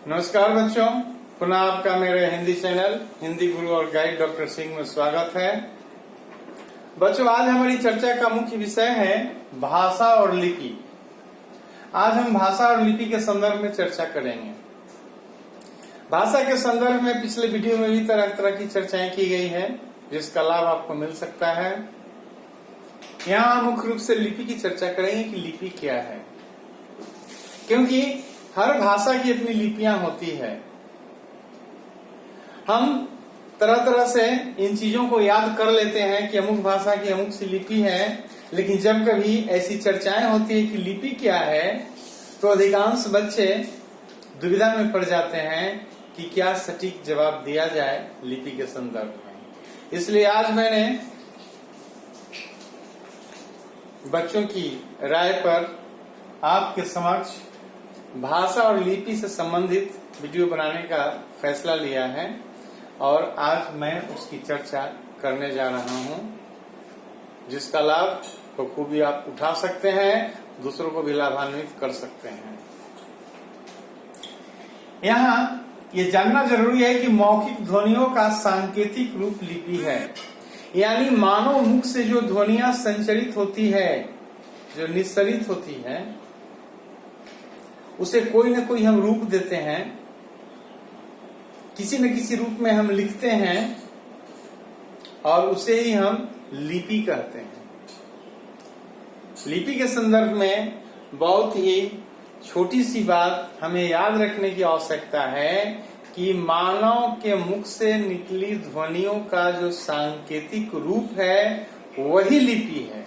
नमस्कार बच्चों, पुनः आपका मेरे हिंदी चैनल हिंदी गुरु और गाइड डॉक्टर सिंह में स्वागत है। बच्चों, आज हमारी चर्चा का मुख्य विषय है भाषा और लिपि। आज हम भाषा और लिपि के संदर्भ में चर्चा करेंगे। भाषा के संदर्भ में पिछले वीडियो में भी तरह तरह की चर्चाएं की गई है, जिसका लाभ आपको मिल सकता है। यहाँ मुख्य रूप से लिपि की चर्चा करेंगे कि लिपि क्या है, क्योंकि हर भाषा की अपनी लिपियां होती है। हम तरह तरह से इन चीजों को याद कर लेते हैं कि अमुक भाषा की अमुक सी लिपि है, लेकिन जब कभी ऐसी चर्चाएं होती है कि लिपि क्या है, तो अधिकांश बच्चे दुविधा में पड़ जाते हैं कि क्या सटीक जवाब दिया जाए लिपि के संदर्भ में। इसलिए आज मैंने बच्चों की राय पर आपके समक्ष भाषा और लिपि से संबंधित वीडियो बनाने का फैसला लिया है और आज मैं उसकी चर्चा करने जा रहा हूं, जिसका लाभ बखूबी आप उठा सकते हैं, दूसरों को भी लाभान्वित कर सकते हैं। यहाँ ये जानना जरूरी है कि मौखिक ध्वनियों का सांकेतिक रूप लिपि है, यानी मानव मुख से जो ध्वनियां संचरित होती है, जो निस्सरित होती है, उसे कोई न कोई हम रूप देते हैं, किसी न किसी रूप में हम लिखते हैं और उसे ही हम लिपि कहते हैं। लिपि के संदर्भ में बहुत ही छोटी सी बात हमें याद रखने की आवश्यकता है कि मानव के मुख से निकली ध्वनियों का जो सांकेतिक रूप है वही लिपि है।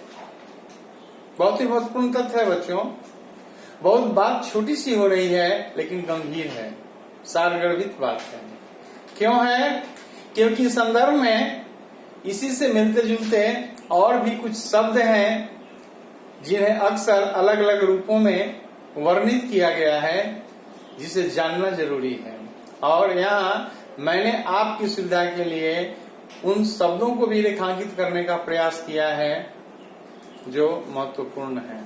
बहुत ही महत्वपूर्ण तथ्य है बच्चों। बहुत बात छोटी सी हो रही है लेकिन गंभीर है, सारगर्भित बात है। क्यों है? क्योंकि संदर्भ में इसी से मिलते जुलते और भी कुछ शब्द हैं जिन्हें अक्सर अलग अलग रूपों में वर्णित किया गया है, जिसे जानना जरूरी है। और यहाँ मैंने आपकी सुविधा के लिए उन शब्दों को भी रेखांकित करने का प्रयास किया है जो महत्वपूर्ण है।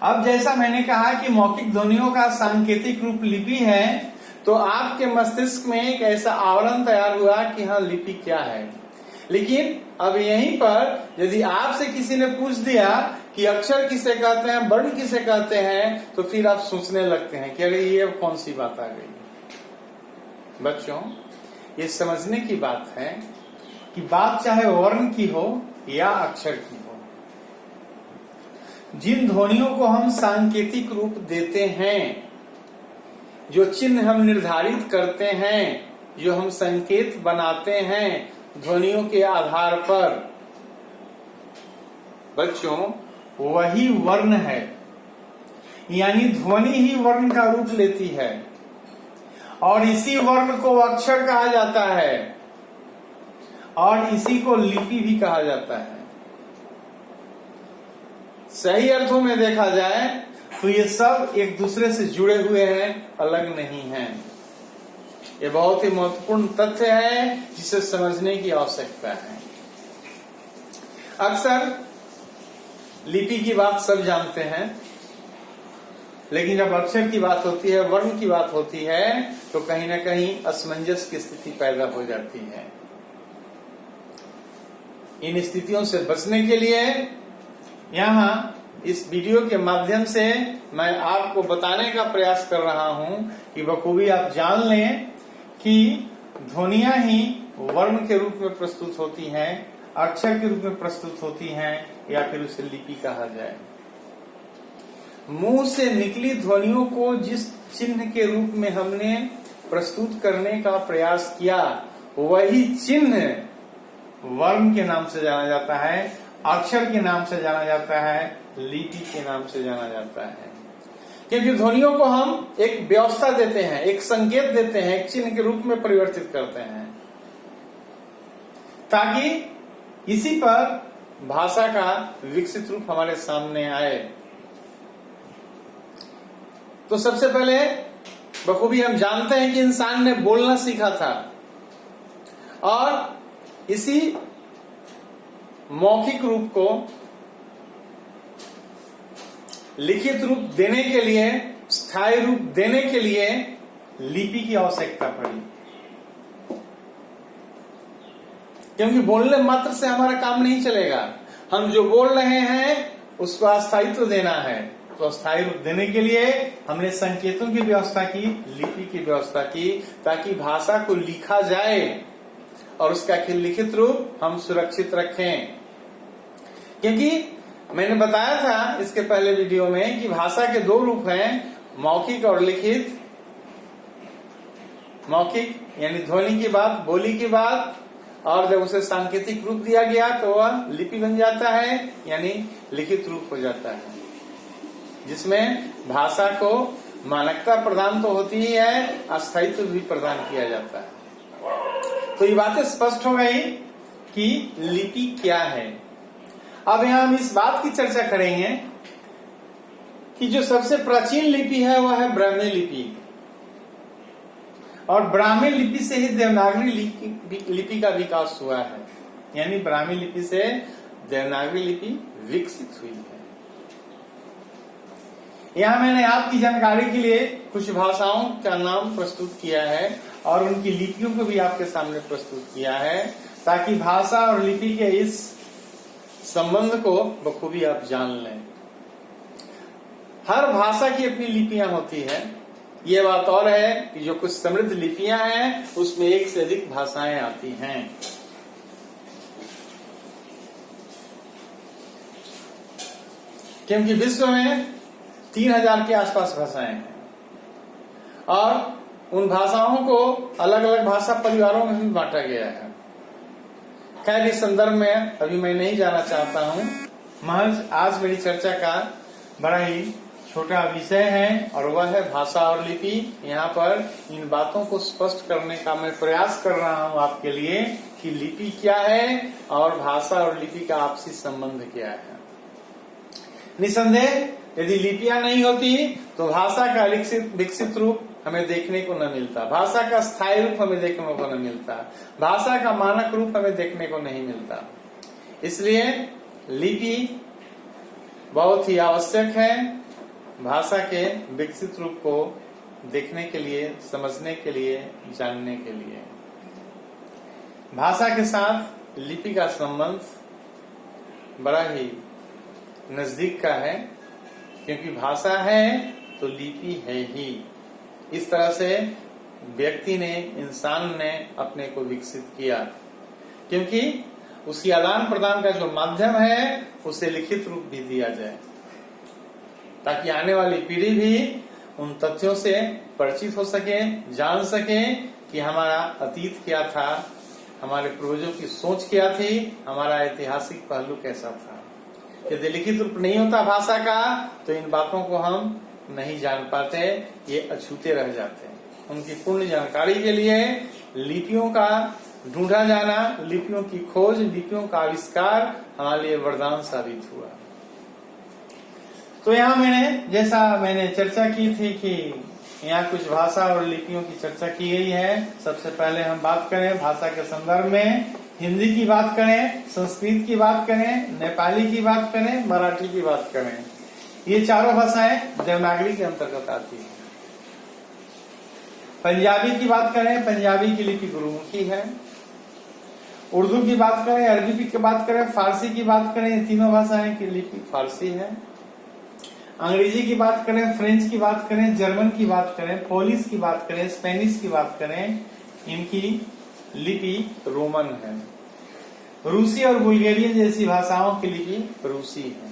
अब जैसा मैंने कहा कि मौखिक ध्वनियों का सांकेतिक रूप लिपि है, तो आपके मस्तिष्क में एक ऐसा आवरण तैयार हुआ कि हाँ, लिपि क्या है। लेकिन अब यहीं पर यदि आपसे किसी ने पूछ दिया कि अक्षर किसे कहते हैं, वर्ण किसे कहते हैं, तो फिर आप सोचने लगते हैं कि अरे ये कौन सी बात आ गई। बच्चों, ये समझने की बात है कि बात चाहे वर्ण की हो या अक्षर की हो, जिन ध्वनियों को हम सांकेतिक रूप देते हैं, जो चिन्ह हम निर्धारित करते हैं, जो हम संकेत बनाते हैं ध्वनियों के आधार पर, बच्चों वही वर्ण है। यानी ध्वनि ही वर्ण का रूप लेती है और इसी वर्ण को अक्षर कहा जाता है और इसी को लिपि भी कहा जाता है। सही अर्थों में देखा जाए तो ये सब एक दूसरे से जुड़े हुए हैं, अलग नहीं हैं। ये बहुत ही महत्वपूर्ण तथ्य है जिसे समझने की आवश्यकता है। अक्सर लिपि की बात सब जानते हैं, लेकिन जब अक्षर की बात होती है, वर्ण की बात होती है, तो कहीं न कहीं असमंजस की स्थिति पैदा हो जाती है। इन स्थितियों से बचने के लिए यहाँ इस वीडियो के माध्यम से मैं आपको बताने का प्रयास कर रहा हूं कि बखूबी आप जान लें कि ध्वनियां ही वर्ण के रूप में प्रस्तुत होती हैं, अक्षर के रूप में प्रस्तुत होती हैं, या फिर उसे लिपि कहा जाए। मुंह से निकली ध्वनियों को जिस चिन्ह के रूप में हमने प्रस्तुत करने का प्रयास किया, वही चिन्ह वर्ण के नाम से जाना जाता है, अक्षर के नाम से जाना जाता है, लिपि के नाम से जाना जाता है। क्योंकि ध्वनियों को हम एक व्यवस्था देते हैं, एक संकेत देते हैं, एक चिन्ह के रूप में परिवर्तित करते हैं, ताकि इसी पर भाषा का विकसित रूप हमारे सामने आए। तो सबसे पहले बखूबी हम जानते हैं कि इंसान ने बोलना सीखा था और इसी मौखिक रूप को लिखित रूप देने के लिए स्थायी रूप देने के लिए लिपि की आवश्यकता पड़ी, क्योंकि बोलने मात्र से हमारा काम नहीं चलेगा। हम जो बोल रहे हैं उसको अस्थायित्व देना है, तो अस्थायी रूप देने के लिए हमने संकेतों की व्यवस्था की, लिपि की व्यवस्था की, ताकि भाषा को लिखा जाए और उसका लिखित रूप हम सुरक्षित रखें। क्योंकि मैंने बताया था इसके पहले वीडियो में कि भाषा के दो रूप हैं, मौखिक और लिखित। मौखिक यानी ध्वनि की बात, बोली की बात, और जब उसे सांकेतिक रूप दिया गया तो वह लिपि बन जाता है, यानी लिखित रूप हो जाता है, जिसमें भाषा को मानकता प्रदान तो होती ही है, अस्थायित्व भी प्रदान किया जाता है। तो ये बातें स्पष्ट हो गई कि लिपि क्या है। अब यहाँ हम इस बात की चर्चा करेंगे कि जो सबसे प्राचीन लिपि है वह है ब्राह्मी लिपि, और ब्राह्मी लिपि से ही देवनागरी लिपि का विकास हुआ है, यानी ब्राह्मी लिपि से देवनागरी लिपि विकसित हुई है। यहाँ मैंने आपकी जानकारी के लिए कुछ भाषाओं का नाम प्रस्तुत किया है और उनकी लिपियों को भी आपके सामने प्रस्तुत किया है, ताकि भाषा और लिपि के इस संबंध को बखूबी आप जान लें। हर भाषा की अपनी लिपियां होती है। ये बात और है कि जो कुछ समृद्ध लिपियां हैं उसमें एक से अधिक भाषाएं आती हैं। क्योंकि विश्व में 3000 के आसपास भाषाएं हैं और उन भाषाओं को अलग अलग भाषा परिवारों में भी बांटा गया है। खैर, इस संदर्भ में अभी मैं नहीं जाना चाहता हूं। महज आज मेरी चर्चा का बड़ा ही छोटा विषय है और वह है भाषा और लिपि। यहाँ पर इन बातों को स्पष्ट करने का मैं प्रयास कर रहा हूँ आपके लिए कि लिपि क्या है और भाषा और लिपि का आपसी संबंध क्या है। निसंदेह यदि लिपियां नहीं होती तो भाषा का विकसित रूप हमें देखने को न मिलता, भाषा का स्थायी रूप हमें देखने को न मिलता, भाषा का मानक रूप हमें देखने को नहीं मिलता। इसलिए लिपि बहुत ही आवश्यक है भाषा के विकसित रूप को देखने के लिए, समझने के लिए, जानने के लिए। भाषा के साथ लिपि का संबंध बड़ा ही नजदीक का है, क्योंकि भाषा है तो लिपि है ही। इस तरह से व्यक्ति ने, इंसान ने अपने को विकसित किया, क्योंकि उसकी आदान प्रदान का जो माध्यम है उसे लिखित रूप भी दिया जाए, ताकि आने वाली पीढ़ी भी उन तथ्यों से परिचित हो सके, जान सके कि हमारा अतीत क्या था, हमारे पूर्वजों की सोच क्या थी, हमारा ऐतिहासिक पहलू कैसा था। यदि लिखित रूप नहीं होता भाषा का तो इन बातों को हम नहीं जान पाते, ये अछूते रह जाते हैं। उनकी पूर्ण जानकारी के लिए लिपियों का ढूंढा जाना, लिपियों की खोज, लिपियों का आविष्कार हमारे लिए वरदान साबित हुआ। तो यहाँ मैंने चर्चा की थी कि यहाँ कुछ भाषा और लिपियों की चर्चा की गई है। सबसे पहले हम बात करें भाषा के संदर्भ में, हिंदी की बात करें, संस्कृत की बात करें, नेपाली की बात करें, मराठी की बात करें। ये चारों भाषाएं देवनागरी के अंतर्गत आती है। पंजाबी की बात करें, पंजाबी की लिपि गुरुमुखी है। उर्दू की बात करें, अरबी की बात करें, फारसी की बात करें, ये तीनों भाषाएं की लिपि फारसी है। अंग्रेजी की बात करें, फ्रेंच की बात करें, जर्मन की बात करें, पोलिश की बात करें, स्पेनिश की बात करें, इनकी लिपि रोमन है। रूसी और बुल्गारियन जैसी भाषाओं की लिपि रूसी है।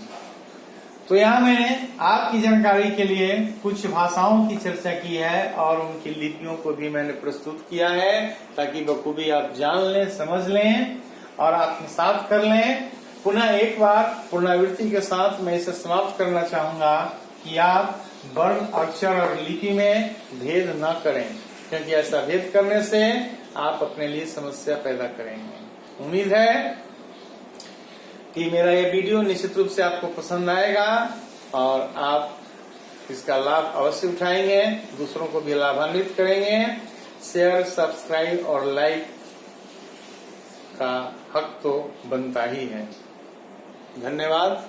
तो यहाँ मैंने आपकी जानकारी के लिए कुछ भाषाओं की चर्चा की है और उनकी लिपियों को भी मैंने प्रस्तुत किया है, ताकि बखूबी आप जान लें, समझ लें और आत्मसात कर लें। पुनः एक बार पुनरावृत्ति के साथ मैं इसे समाप्त करना चाहूंगा कि आप वर्ण, अक्षर और लिपि में भेद न करें, क्योंकि ऐसा भेद करने से आप अपने लिए समस्या पैदा करेंगे। उम्मीद है कि मेरा ये वीडियो निश्चित रूप से आपको पसंद आएगा और आप इसका लाभ अवश्य उठाएंगे, दूसरों को भी लाभान्वित करेंगे। शेयर, सब्सक्राइब और लाइक का हक तो बनता ही है। धन्यवाद।